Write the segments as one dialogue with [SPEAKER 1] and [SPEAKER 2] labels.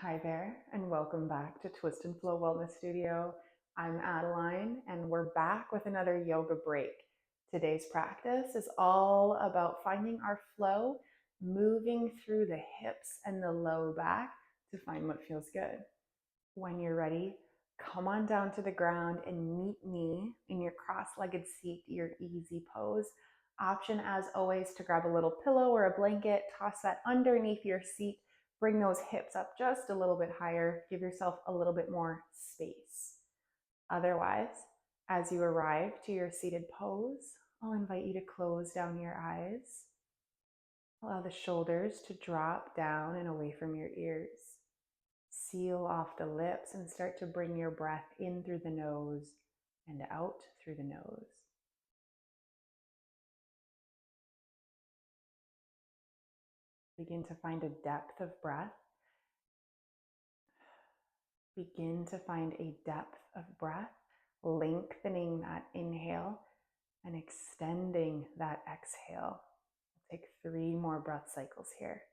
[SPEAKER 1] Hi there, and welcome back to Twist and Flow Wellness Studio. I'm Adeline, and we're back with another yoga break. Today's practice is all about finding our flow, moving through the hips and the low back to find what feels good. When you're ready, come on down to the ground and meet me in your cross-legged seat, your easy pose. Option, as always, to grab a little pillow or a blanket, toss that underneath your seat. Bring those hips up just a little bit higher. Give yourself a little bit more space. Otherwise, as you arrive to your seated pose, I'll invite you to close down your eyes. Allow the shoulders to drop down and away from your ears. Seal off the lips and start to bring your breath in through the nose and out through the nose. Begin to find a depth of breath. Begin to find a depth of breath, lengthening that inhale and extending that exhale. We'll take 3 more breath cycles here.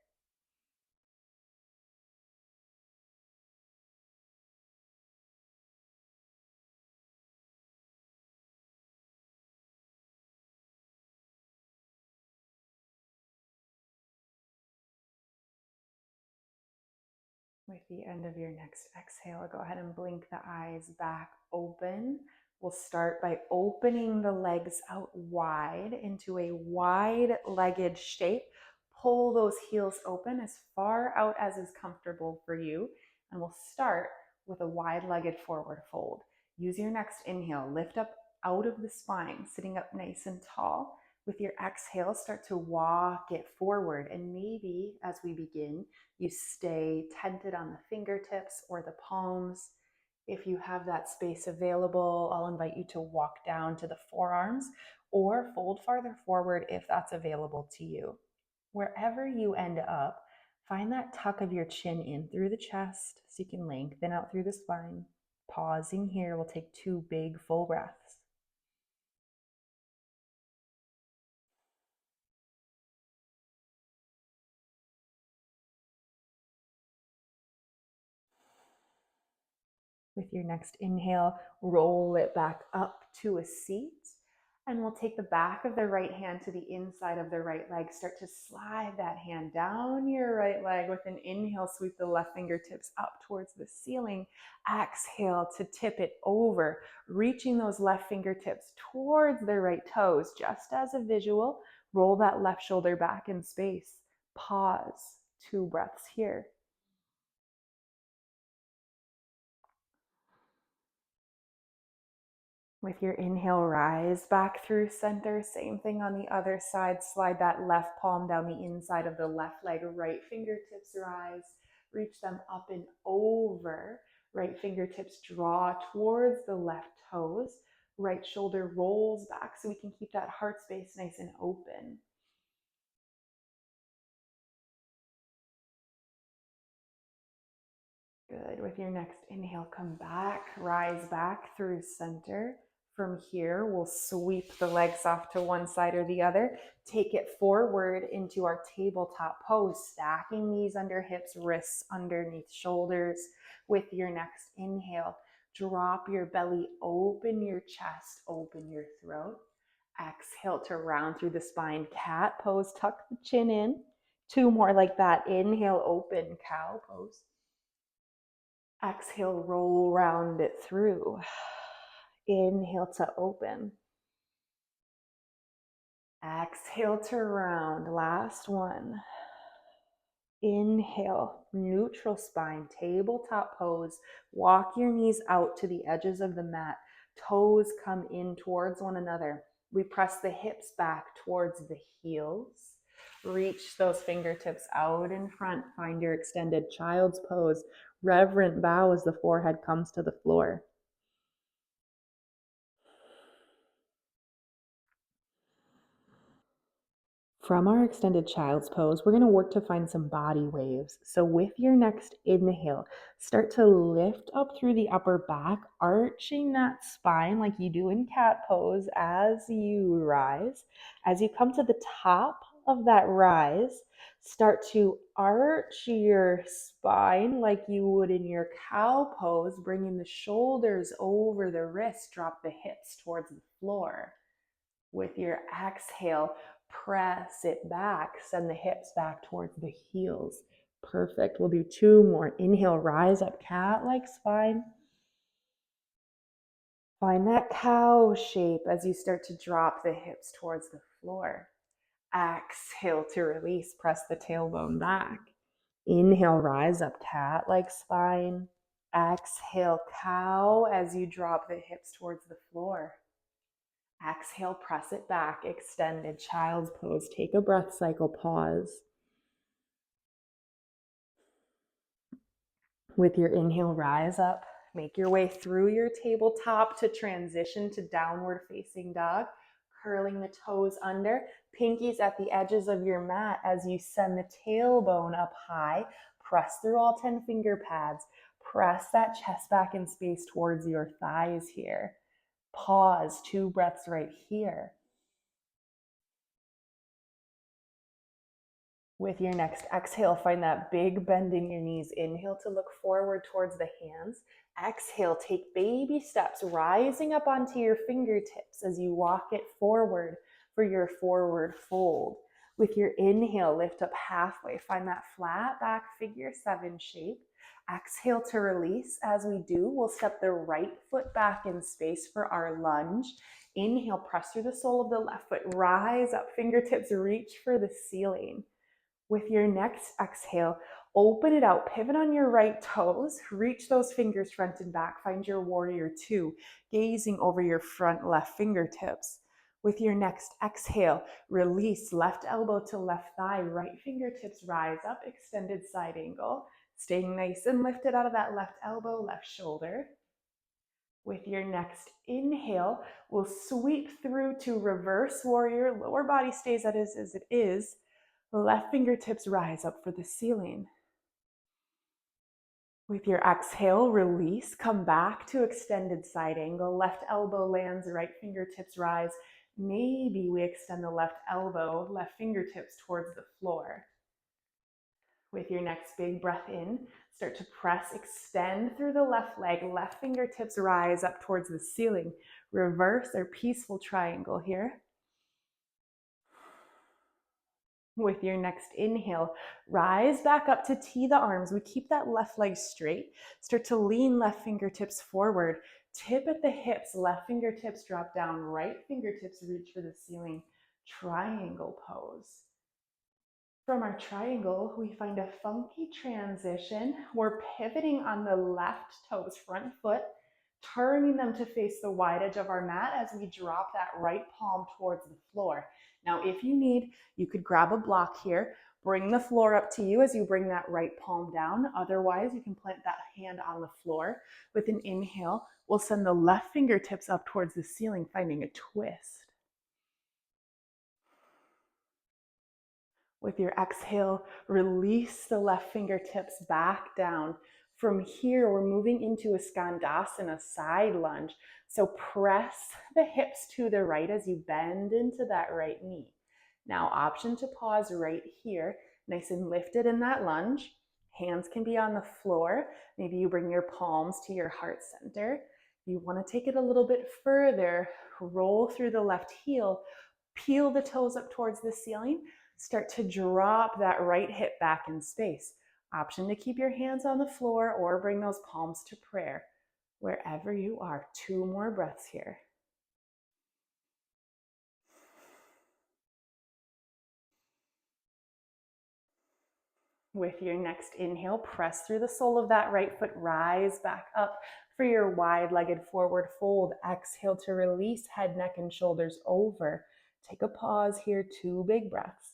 [SPEAKER 1] With the end of your next exhale, go ahead and blink the eyes back open. We'll start by opening the legs out wide into a wide-legged shape. Pull those heels open as far out as is comfortable for you. And we'll start with a wide-legged forward fold. Use your next inhale. Lift up out of the spine, sitting up nice and tall. With your exhale, start to walk it forward. And maybe as we begin, you stay tented on the fingertips or the palms. If you have that space available, I'll invite you to walk down to the forearms or fold farther forward if that's available to you. Wherever you end up, find that tuck of your chin in through the chest so you can lengthen out through the spine. Pausing here, we'll take 2 big full breaths. With your next inhale, roll it back up to a seat. And we'll take the back of the right hand to the inside of the right leg. Start to slide that hand down your right leg. With an inhale, sweep the left fingertips up towards the ceiling. Exhale to tip it over, reaching those left fingertips towards the right toes. Just as a visual, roll that left shoulder back in space. Pause, 2 breaths here. With your inhale, rise back through center. Same thing on the other side. Slide that left palm down the inside of the left leg. Right fingertips rise. Reach them up and over. Right fingertips draw towards the left toes. Right shoulder rolls back so we can keep that heart space nice and open. Good. With your next inhale, come back, rise back through center. From here, we'll sweep the legs off to one side or the other. Take it forward into our tabletop pose, stacking knees under hips, wrists underneath shoulders. With your next inhale, drop your belly, open your chest, open your throat. Exhale to round through the spine, cat pose, tuck the chin in. 2 more like that. Inhale, open, cow pose. Exhale, roll round it through. Inhale to open. Exhale to round. Last one. Inhale, neutral spine, tabletop pose. Walk your knees out to the edges of the mat. Toes come in towards one another. We press the hips back towards the heels. Reach those fingertips out in front. Find your extended child's pose. Reverent bow as the forehead comes to the floor. From our extended child's pose, we're going to work to find some body waves. So with your next inhale, start to lift up through the upper back, arching that spine like you do in cat pose as you rise. As you come to the top of that rise, start to arch your spine like you would in your cow pose, bringing the shoulders over the wrists, drop the hips towards the floor. With your exhale, press it back, send the hips back towards the heels. Perfect. We'll do 2 more. Inhale, rise up, cat-like spine. Find that cow shape as you start to drop the hips towards the floor. Exhale to release, press the tailbone back. Inhale, rise up, cat-like spine. Exhale, cow as you drop the hips towards the floor. Exhale, press it back, extended child's pose. Take a breath cycle, pause. With your inhale, rise up. Make your way through your tabletop to transition to downward facing dog, curling the toes under, pinkies at the edges of your mat as you send the tailbone up high. Press through all 10 finger pads. Press that chest back in space towards your thighs here. Pause, 2 breaths right here. With your next exhale, find that big bend in your knees. Inhale to look forward towards the hands. Exhale, take baby steps, rising up onto your fingertips as you walk it forward for your forward fold. With your inhale, lift up halfway. Find that flat back figure 7 shape. Exhale to release. As we do, we'll step the right foot back in space for our lunge. Inhale, press through the sole of the left foot. Rise up, fingertips reach for the ceiling. With your next exhale, open it out, pivot on your right toes, reach those fingers front and back, find your warrior 2, gazing over your front left fingertips. With your next exhale, release left elbow to left thigh, right fingertips rise up, extended side angle, staying nice and lifted out of that left elbow, left shoulder. With your next inhale, we'll sweep through to reverse warrior, lower body stays as it is. Left fingertips rise up for the ceiling. With your exhale, release, come back to extended side angle. Left elbow lands, right fingertips rise. Maybe we extend the left elbow, left fingertips towards the floor. With your next big breath in, start to press, extend through the left leg. Left fingertips rise up towards the ceiling. Reverse or peaceful triangle here. With your next inhale, rise back up to tee the arms. We keep that left leg straight. Start to lean left fingertips forward. Tip at the hips, left fingertips drop down, right fingertips reach for the ceiling. Triangle pose. From our triangle, we find a funky transition. We're pivoting on the left toes, front foot, turning them to face the wide edge of our mat as we drop that right palm towards the floor. Now, if you need, you could grab a block here, bring the floor up to you as you bring that right palm down. Otherwise, you can plant that hand on the floor. With an inhale, we'll send the left fingertips up towards the ceiling, finding a twist. With your exhale, release the left fingertips back down. From here, we're moving into a Skandasana, side lunge. So press the hips to the right as you bend into that right knee. Now, option to pause right here, nice and lifted in that lunge. Hands can be on the floor. Maybe you bring your palms to your heart center. You want to take it a little bit further. Roll through the left heel, peel the toes up towards the ceiling. Start to drop that right hip back in space. Option to keep your hands on the floor or bring those palms to prayer. Wherever you are, 2 more breaths here. With your next inhale, press through the sole of that right foot, rise back up for your wide-legged forward fold. Exhale to release, head, neck, and shoulders over. Take a pause here, 2 big breaths.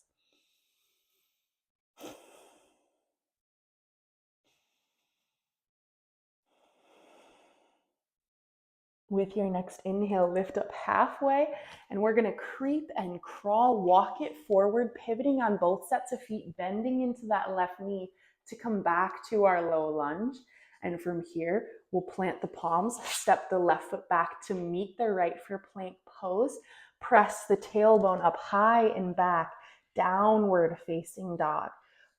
[SPEAKER 1] With your next inhale, lift up halfway, and we're gonna creep and crawl, walk it forward, pivoting on both sets of feet, bending into that left knee to come back to our low lunge. And from here, we'll plant the palms, step the left foot back to meet the right for plank pose, press the tailbone up high and back, downward facing dog.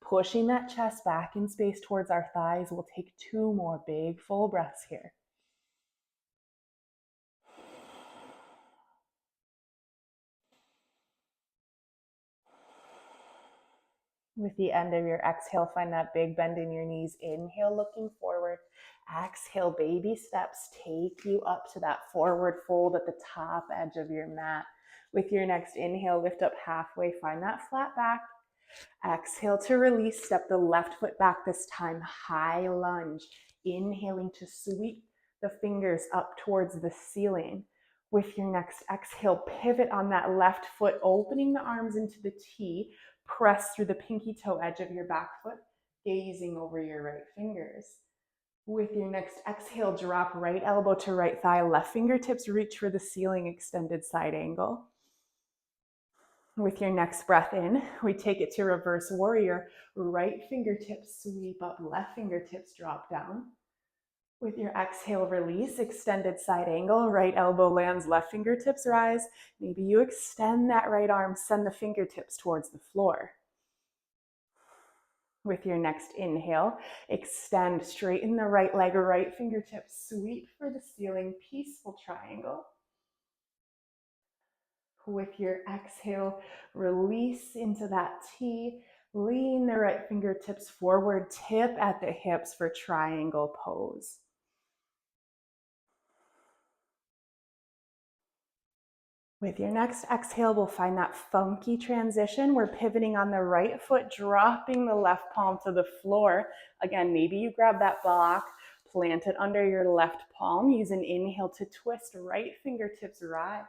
[SPEAKER 1] Pushing that chest back in space towards our thighs. We'll take 2 more big full breaths here. With the end of your exhale, find that big bend in your knees. Inhale, looking forward. Exhale, baby steps take you up to that forward fold at the top edge of your mat. With your next inhale, lift up halfway, find that flat back. Exhale to release, step the left foot back this time, high lunge. Inhaling to sweep the fingers up towards the ceiling. With your next exhale, pivot on that left foot, opening the arms into the T. Press through the pinky toe edge of your back foot, gazing over your right fingers. With your next exhale, drop right elbow to right thigh, left fingertips reach for the ceiling, extended side angle. With your next breath in, we take it to reverse warrior. Right fingertips sweep up, left fingertips drop down. With your exhale, release, extended side angle. Right elbow lands, left fingertips rise. Maybe you extend that right arm, send the fingertips towards the floor. With your next inhale, extend, straighten the right leg, right fingertips sweep for the ceiling, peaceful triangle. With your exhale, release into that T. Lean the right fingertips forward, tip at the hips for triangle pose. With your next exhale, we'll find that funky transition. We're pivoting on the right foot, dropping the left palm to the floor. Again, maybe you grab that block, plant it under your left palm. Use an inhale to twist, right fingertips rise.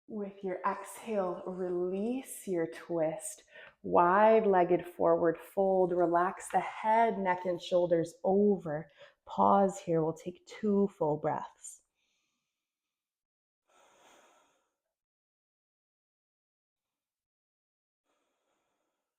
[SPEAKER 1] With your exhale, release your twist. Wide-legged forward fold. Relax the head, neck, and shoulders over. Pause here. We'll take 2 full breaths.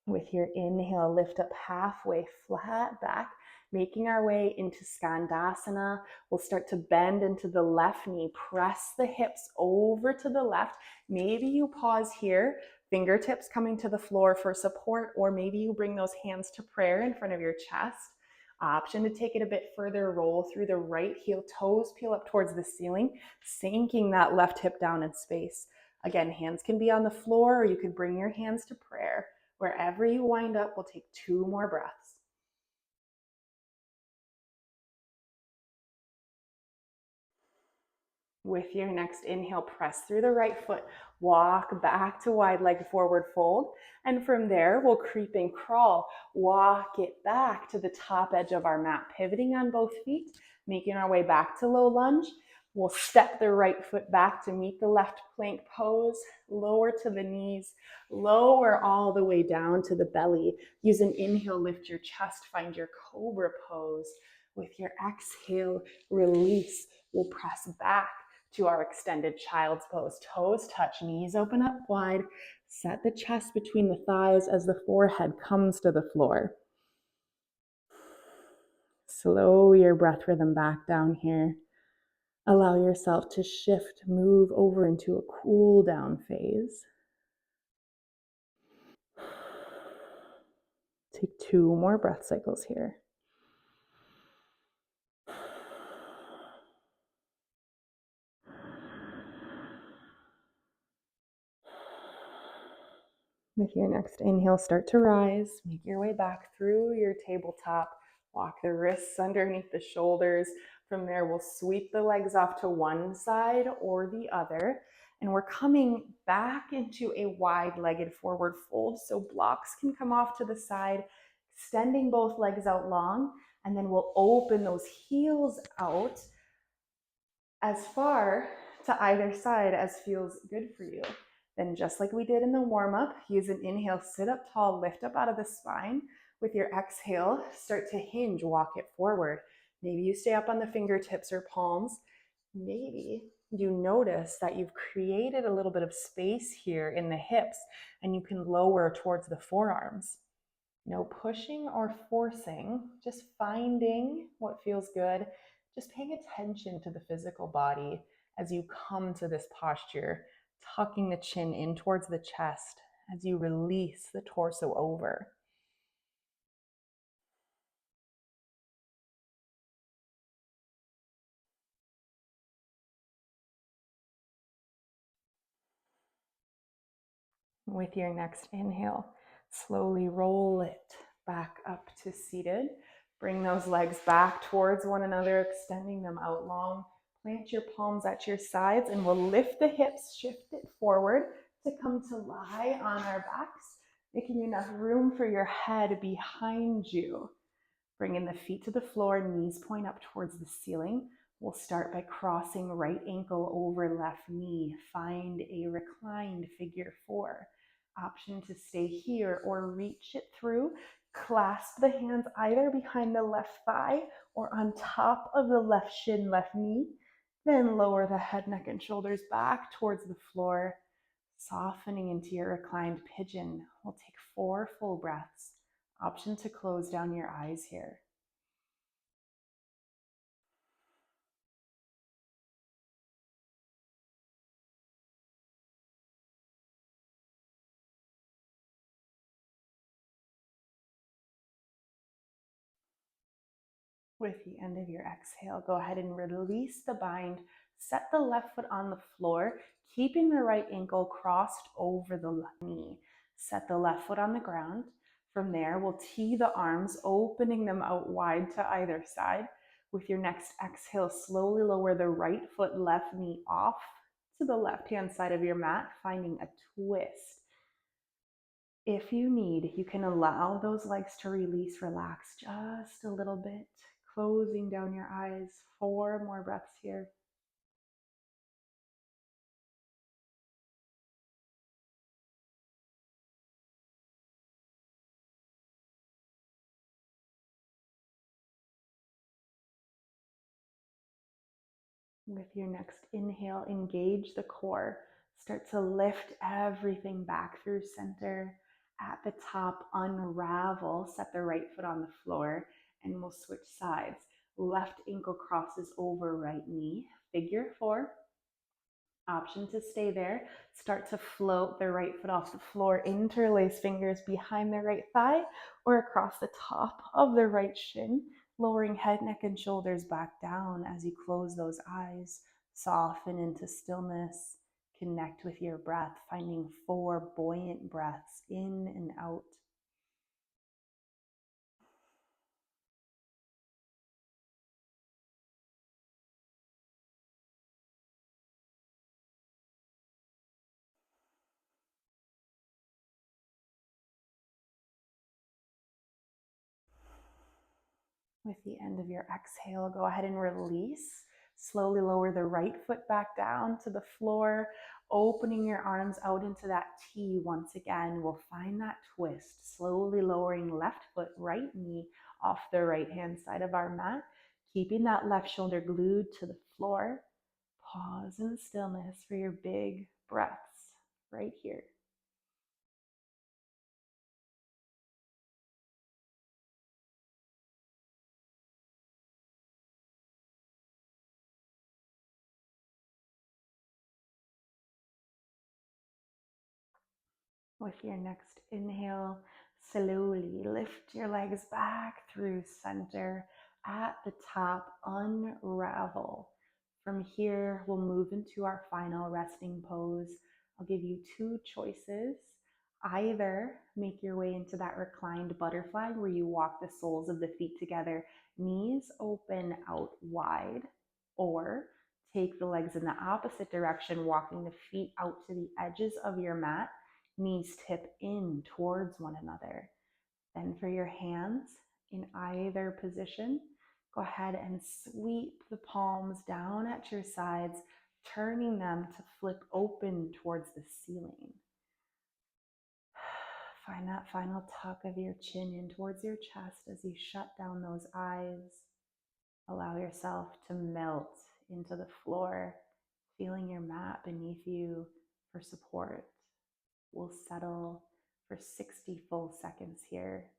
[SPEAKER 1] With your inhale, lift up halfway, flat back, making our way into Skandasana. We'll start to bend into the left knee, press the hips over to the left. Maybe you pause here, fingertips coming to the floor for support, or maybe you bring those hands to prayer in front of your chest. Option to take it a bit further, roll through the right heel, toes peel up towards the ceiling, sinking that left hip down in space. Again, hands can be on the floor, or you could bring your hands to prayer. Wherever you wind up, we'll take 2 more breaths. With your next inhale, press through the right foot, walk back to wide leg forward fold. And from there, we'll creep and crawl, walk it back to the top edge of our mat, pivoting on both feet, making our way back to low lunge. We'll step the right foot back to meet the left plank pose, lower to the knees, lower all the way down to the belly. Use an inhale, lift your chest, find your cobra pose. With your exhale, release. We'll press back to our extended child's pose. Toes touch, knees open up wide. Set the chest between the thighs as the forehead comes to the floor. Slow your breath rhythm back down here. Allow yourself to shift, move over into a cool down phase. Take 2 more breath cycles here. With your next inhale, start to rise. Make your way back through your tabletop. Walk the wrists underneath the shoulders. From there, we'll sweep the legs off to one side or the other. And we're coming back into a wide-legged forward fold. So blocks can come off to the side, extending both legs out long. And then we'll open those heels out as far to either side as feels good for you. Then just like we did in the warm-up, use an inhale, sit up tall, lift up out of the spine. With your exhale, start to hinge, walk it forward. Maybe you stay up on the fingertips or palms. Maybe you notice that you've created a little bit of space here in the hips and you can lower towards the forearms. No pushing or forcing, just finding what feels good. just paying attention to the physical body as you come to this posture, tucking the chin in towards the chest as you release the torso over. With your next inhale, slowly roll it back up to seated. Bring those legs back towards one another, extending them out long. Plant your palms at your sides and we'll lift the hips, shift it forward to come to lie on our backs, making enough room for your head behind you. Bringing the feet to the floor, knees point up towards the ceiling. We'll start by crossing right ankle over left knee. Find a reclined figure four. Option to stay here or reach it through. Clasp the hands either behind the left thigh or on top of the left shin, left knee. Then lower the head, neck, and shoulders back towards the floor, softening into your reclined pigeon. We'll take 4 full breaths. Option to close down your eyes here. With the end of your exhale, go ahead and release the bind. Set the left foot on the floor, keeping the right ankle crossed over the left knee. Set the left foot on the ground. From there, we'll tee the arms, opening them out wide to either side. With your next exhale, slowly lower the right foot, left knee off to the left-hand side of your mat, finding a twist. If you need, you can allow those legs to release, relax just a little bit, closing down your eyes. 4 more breaths here. With your next inhale, engage the core. Start to lift everything back through center. At the top, unravel. Set the right foot on the floor and we'll switch sides. Left ankle crosses over right knee. Figure four. Option to stay there. Start to float the right foot off the floor. Interlace fingers behind the right thigh or across the top of the right shin, lowering head, neck, and shoulders back down as you close those eyes. Soften into stillness. Connect with your breath, finding 4 buoyant breaths in and out. With the end of your exhale, go ahead and release. Slowly lower the right foot back down to the floor, opening your arms out into that T once again. We'll find that twist, slowly lowering left foot, right knee off the right hand side of our mat, keeping that left shoulder glued to the floor. Pause in stillness for your big breaths right here. With your next inhale, slowly lift your legs back through center. At the top, unravel. From here, we'll move into our final resting pose. I'll give you 2 choices. Either make your way into that reclined butterfly where you walk the soles of the feet together, knees open out wide, or take the legs in the opposite direction, walking the feet out to the edges of your mat, knees tip in towards one another. Then for your hands in either position, go ahead and sweep the palms down at your sides, turning them to flip open towards the ceiling. Find that final tuck of your chin in towards your chest as you shut down those eyes. Allow yourself to melt into the floor, feeling your mat beneath you for support. We'll settle for 60 full seconds here.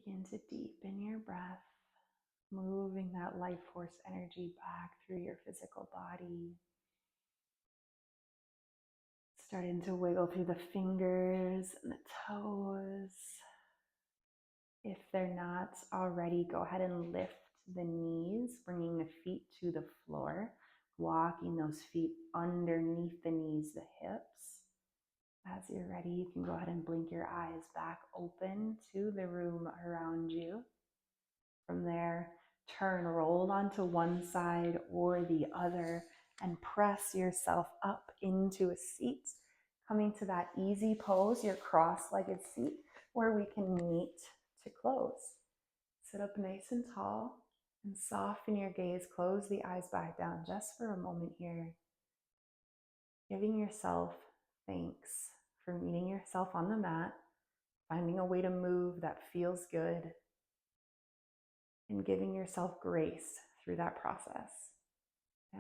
[SPEAKER 1] Begin to deepen your breath, moving that life force energy back through your physical body. Starting to wiggle through the fingers and the toes. If they're not already, go ahead and lift the knees, bringing the feet to the floor, walking those feet underneath the knees, the hips. As you're ready, you can go ahead and blink your eyes back open to the room around you. From there, turn, roll onto one side or the other, and press yourself up into a seat, coming to that easy pose, your cross-legged seat, where we can meet to close. Sit up nice and tall and soften your gaze. Close the eyes back down just for a moment here. Giving yourself thanks for meeting yourself on the mat, finding a way to move that feels good, and giving yourself grace through that process.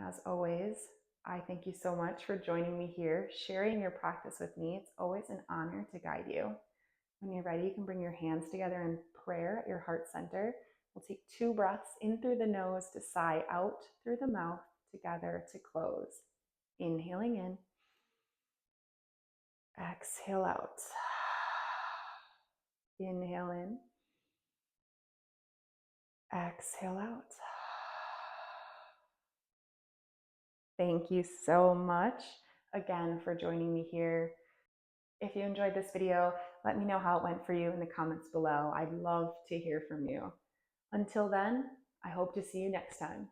[SPEAKER 1] As always, I thank you so much for joining me here, sharing your practice with me. It's always an honor to guide you. When you're ready, you can bring your hands together in prayer at your heart center. We'll take 2 breaths in through the nose to sigh, out through the mouth together to close. Inhaling in. Exhale out. Inhale in. Exhale out. Thank you so much again for joining me here. If you enjoyed this video, let me know how it went for you in the comments below. I'd love to hear from you. Until then, I hope to see you next time.